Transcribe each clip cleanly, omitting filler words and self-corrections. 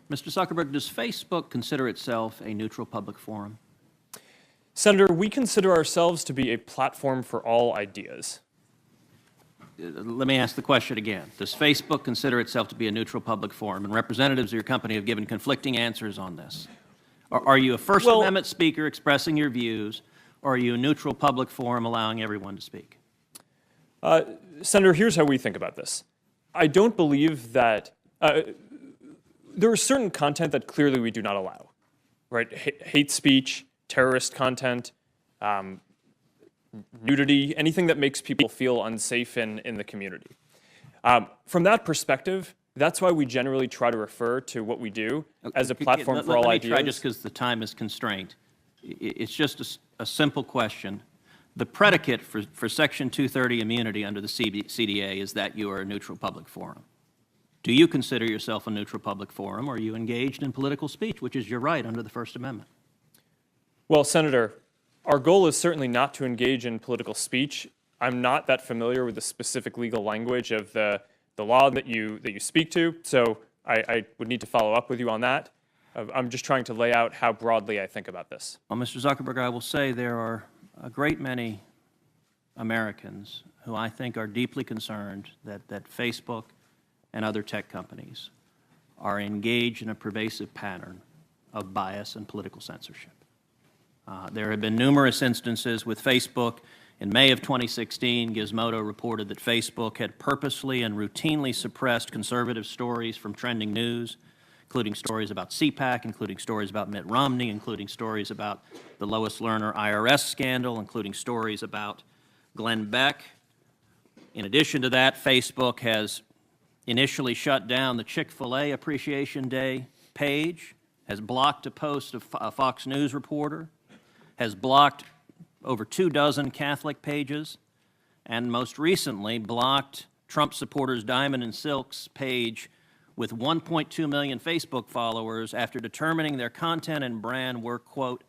Mr. Zuckerberg, does Facebook consider itself a neutral public forum? Senator, we consider ourselves to be a platform for all ideas. Let me ask the question again. Does Facebook consider itself to be a neutral public forum? And representatives of your company have given conflicting answers on this. Are you a First Amendment speaker expressing your views, or are you a neutral public forum allowing everyone to speak? Senator, here's how we think about this. I don't believe that there is certain content that clearly we do not allow, right? Hate speech, terrorist content, nudity, anything that makes people feel unsafe in the community. From that perspective, that's why we generally try to refer to what we do as a platform for all ideas. Let me try, just because the time is constrained. It's just a simple question. The predicate for Section 230 immunity under the CDA is that you are a neutral public forum. Do you consider yourself a neutral public forum, or are you engaged in political speech, which is your right under the First Amendment? Well, Senator, our goal is certainly not to engage in political speech. I'm not that familiar with the specific legal language of the law that you speak to, so I would need to follow up with you on that. I'm just trying to lay out how broadly I think about this. Well, Mr. Zuckerberg, I will say there are a great many Americans who I think are deeply concerned that Facebook and other tech companies are engaged in a pervasive pattern of bias and political censorship. There have been numerous instances with Facebook. In May of 2016, Gizmodo reported that Facebook had purposely and routinely suppressed conservative stories from trending news, including stories about CPAC, including stories about Mitt Romney, including stories about the Lois Lerner IRS scandal, including stories about Glenn Beck. In addition to that, Facebook has initially shut down the Chick-fil-A Appreciation Day page, has blocked a post of a Fox News reporter, has blocked over 24 Catholic pages, and most recently blocked Trump supporters Diamond and Silk's page with 1.2 million Facebook followers after determining their content and brand were, quote,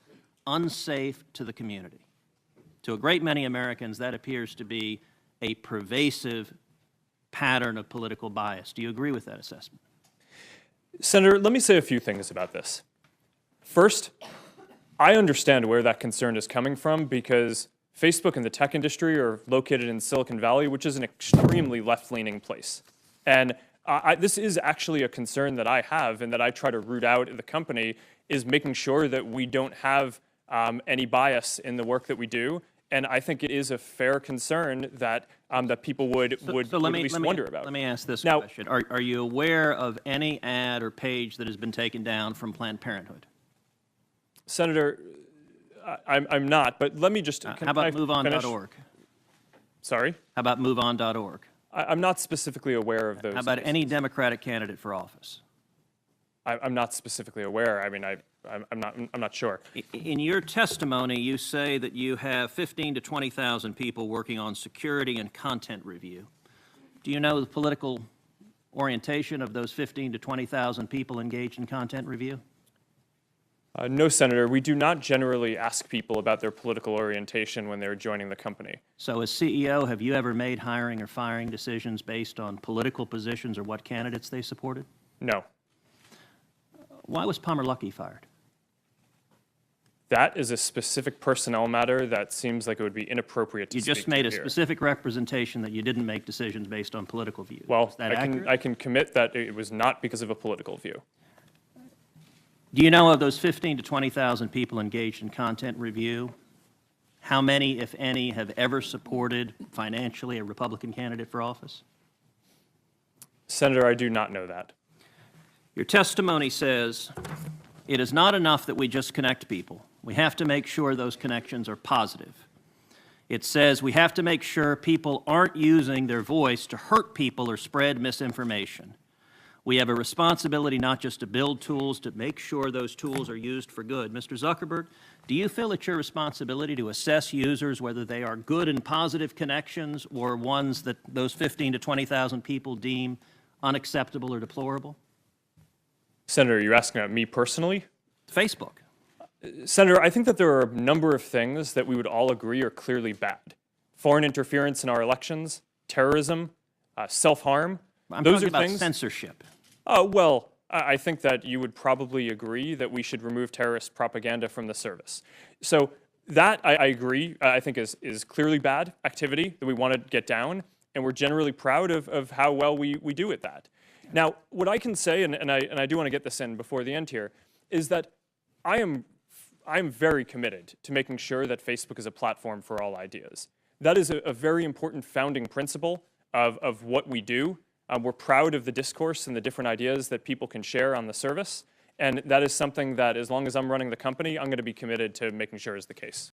unsafe to the community. To a great many Americans, that appears to be a pervasive pattern of political bias. Do you agree with that assessment? Senator, let me say a few things about this. First, I understand where that concern is coming from because Facebook and the tech industry are located in Silicon Valley, which is an extremely left-leaning place. And this is actually a concern that I have and that I try to root out at the company, is making sure that we don't have any bias in the work that we do. And I think it is a fair concern that that people would at least wonder about. Let me ask this question. Are you aware of any ad or page that has been taken down from Planned Parenthood? Senator, I'm not, but let me just... How about MoveOn.org? Sorry? How about MoveOn.org? I'm not specifically aware of those. How about any Democratic candidate for office? I'm not specifically aware. I mean, I'm not sure. In your testimony, you say that you have 15,000 to 20,000 people working on security and content review. Do you know the political orientation of those 15,000 to 20,000 people engaged in content review? No, Senator. We do not generally ask people about their political orientation when they're joining the company. So as CEO, have you ever made hiring or firing decisions based on political positions or what candidates they supported? No. Why was Palmer Luckey fired? That is a specific personnel matter that seems like it would be inappropriate to speak to here. You just made a specific representation that you didn't make decisions based on political views. Well, is that accurate? I can commit that it was not because of a political view. Do you know of those 15,000 to 20,000 people engaged in content review, how many, if any, have ever supported financially a Republican candidate for office? Senator, I do not know that. Your testimony says it is not enough that we just connect people. We have to make sure those connections are positive. It says we have to make sure people aren't using their voice to hurt people or spread misinformation. We have a responsibility not just to build tools, to make sure those tools are used for good. Mr. Zuckerberg, do you feel it's your responsibility to assess users whether they are good and positive connections or ones that those 15,000 to 20,000 people deem unacceptable or deplorable? Senator, you're asking about me personally? Facebook. Senator, I think that there are a number of things that we would all agree are clearly bad. Foreign interference in our elections, terrorism, self-harm. I'm talking about censorship. Oh, well, I think that you would probably agree that we should remove terrorist propaganda from the service. So that, I agree, I think is clearly bad activity that we want to get down, and we're generally proud of how well we do at that. Now, what I can say, and I do want to get this in before the end here, is that I am very committed to making sure that Facebook is a platform for all ideas. That is a very important founding principle of what we do. We're proud of the discourse and the different ideas that people can share on the service. And that is something that, as long as I'm running the company, I'm going to be committed to making sure is the case.